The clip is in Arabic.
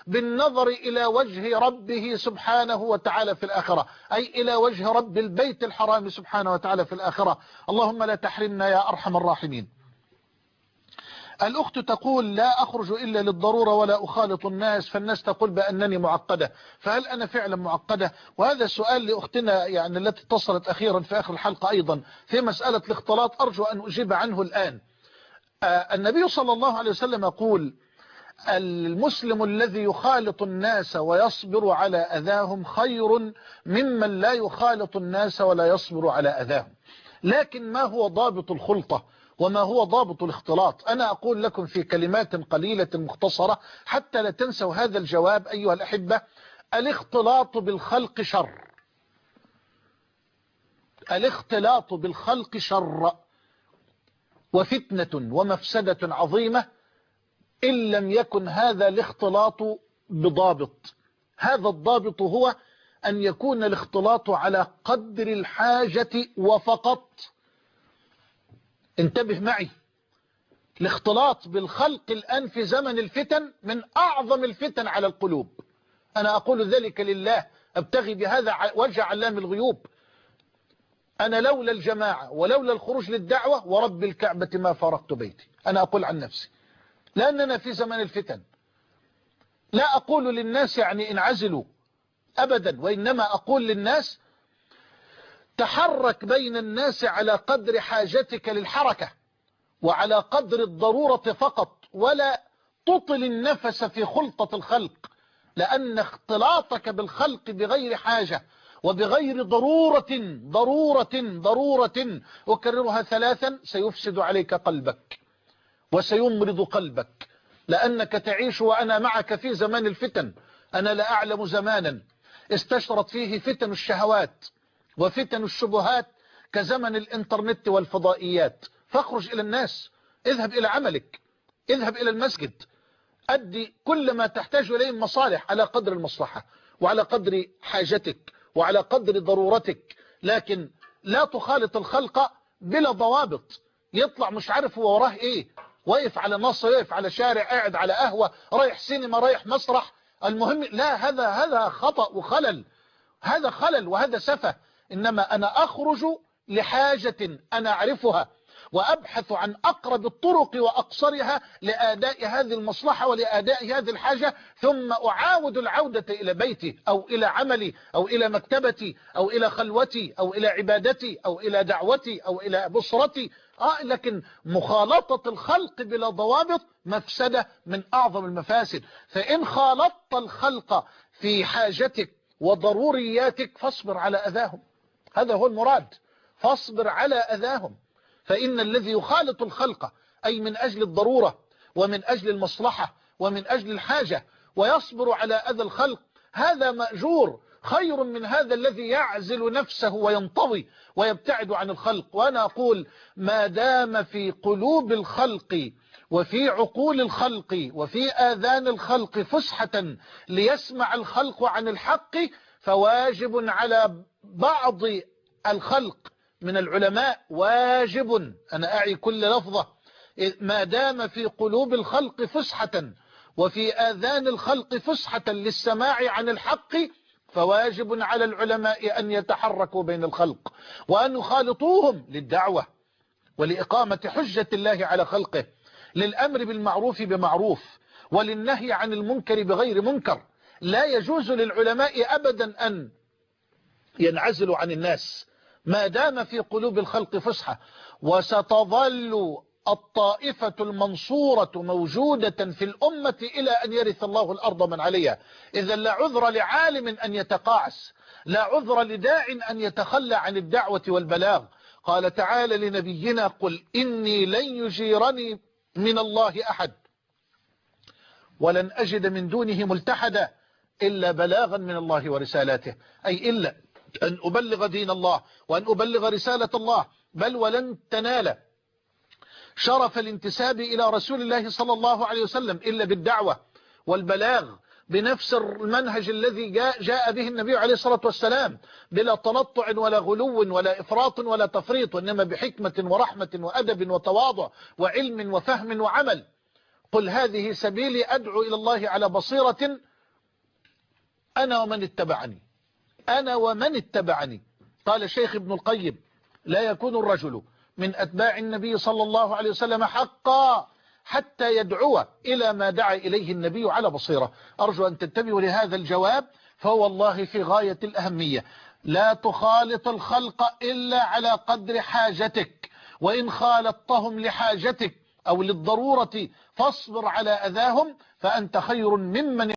بالنظر إلى وجه ربه سبحانه وتعالى في الآخرة، أي إلى وجه رب البيت الحرام سبحانه وتعالى في الآخرة. اللهم لا تحرمنا يا أرحم الراحمين. الأخت تقول: لا أخرج إلا للضرورة ولا أخالط الناس، فالناس تقول بأنني معقدة، فهل أنا فعلا معقدة؟ وهذا السؤال لأختنا يعني التي اتصلت أخيرا في آخر الحلقة أيضا في مسألة الاختلاط، أرجو أن أجيب عنه الآن. النبي صلى الله عليه وسلم يقول: المسلم الذي يخالط الناس ويصبر على أذاهم خير ممن لا يخالط الناس ولا يصبر على أذاهم. لكن ما هو ضابط الخلطة وما هو ضابط الاختلاط؟ أنا أقول لكم في كلمات قليلة مختصرة حتى لا تنسوا هذا الجواب أيها الأحبة. الاختلاط بالخلق شر، الاختلاط بالخلق شر وفتنة ومفسدة عظيمة إن لم يكن هذا الاختلاط بضابط. هذا الضابط هو أن يكون الاختلاط على قدر الحاجة وفقط. انتبه معي، الاختلاط بالخلق الآن في زمن الفتن من أعظم الفتن على القلوب. أنا أقول ذلك لله، أبتغي بهذا وجه علام الغيوب. أنا لولا الجماعة ولولا الخروج للدعوة ورب الكعبة ما فارقت بيتي. أنا أقول عن نفسي، لأننا في زمن الفتن. لا أقول للناس يعني انعزلوا أبدا، وإنما أقول للناس تحرك بين الناس على قدر حاجتك للحركة وعلى قدر الضرورة فقط، ولا تطل النفس في خلطة الخلق، لأن اختلاطك بالخلق بغير حاجة وبغير ضرورة أكررها ثلاثا سيفسد عليك قلبك وسيمرض قلبك، لأنك تعيش وأنا معك في زمان الفتن. أنا لا أعلم زمانا استشرت فيه فتن الشهوات وفتن الشبهات كزمن الإنترنت والفضائيات. فاخرج إلى الناس، اذهب إلى عملك، اذهب إلى المسجد، أدي كل ما تحتاج إليه مصالح على قدر المصلحة وعلى قدر حاجتك وعلى قدر ضرورتك، لكن لا تخالط الخلق بلا ضوابط. يطلع مش عارف هو وراه ايه، واقف على نص، واقف على شارع، قاعد على قهوة، رايح سينما، رايح مسرح، المهم لا، هذا خطأ وخلل، هذا خلل وهذا سفه. إنما أنا أخرج لحاجة أنا أعرفها وأبحث عن أقرب الطرق وأقصرها لأداء هذه المصلحة ولأداء هذه الحاجة، ثم أعاود العودة إلى بيتي أو إلى عملي أو إلى مكتبتي أو إلى خلوتي أو إلى عبادتي أو إلى دعوتي أو إلى بصرتي. لكن مخالطة الخلق بلا ضوابط مفسدة من أعظم المفاسد. فإن خالطت الخلق في حاجتك وضرورياتك فاصبر على أذاهم، هذا هو المراد، فاصبر على أذاهم. فإن الذي يخالط الخلق أي من أجل الضرورة ومن أجل المصلحة ومن أجل الحاجة ويصبر على أذى الخلق، هذا مأجور خير من هذا الذي يعزل نفسه وينطوي ويبتعد عن الخلق. وأنا أقول ما دام في قلوب الخلق وفي عقول الخلق وفي آذان الخلق فسحة ليسمع الخلق عن الحق، فواجب على بعض الخلق من العلماء، واجب، أنا أعي كل لفظة، ما دام في قلوب الخلق فسحة وفي آذان الخلق فسحة للسماع عن الحق، فواجب على العلماء أن يتحركوا بين الخلق وأن يخالطوهم للدعوة ولإقامة حجة الله على خلقه، للأمر بالمعروف بمعروف وللنهي عن المنكر بغير منكر. لا يجوز للعلماء أبدا أن ينعزلوا عن الناس ما دام في قلوب الخلق فسحة. وستظل الطائفة المنصورة موجودة في الأمة إلى أن يرث الله الأرض من عليها. إذا لا عذر لعالم أن يتقاعس، لا عذر لداع أن يتخلى عن الدعوة والبلاغ. قال تعالى لنبينا: قل إني لن يجيرني من الله أحد ولن أجد من دونه ملتحدا إلا بلاغا من الله ورسالاته، أي إلا أن أبلغ دين الله وأن أبلغ رسالة الله. بل ولن تنال شرف الانتساب إلى رسول الله صلى الله عليه وسلم إلا بالدعوة والبلاغ بنفس المنهج الذي جاء به النبي عليه الصلاة والسلام، بلا تنطع ولا غلو ولا إفراط ولا تفريط، وإنما بحكمة ورحمة وأدب وتواضع وعلم وفهم وعمل. قل هذه سبيلي أدعو إلى الله على بصيرة أنا ومن اتبعني، أنا ومن اتبعني. قال الشيخ ابن القيم لا يكون الرجل من أتباع النبي صلى الله عليه وسلم حقا حتى يدعو إلى ما دعا إليه النبي على بصيرة. أرجو أن تنتبهوا لهذا الجواب، فهو والله في غاية الأهمية. لا تخالط الخلق إلا على قدر حاجتك، وإن خالطتهم لحاجتك أو للضرورة فاصبر على أذاهم، فأنت خير ممن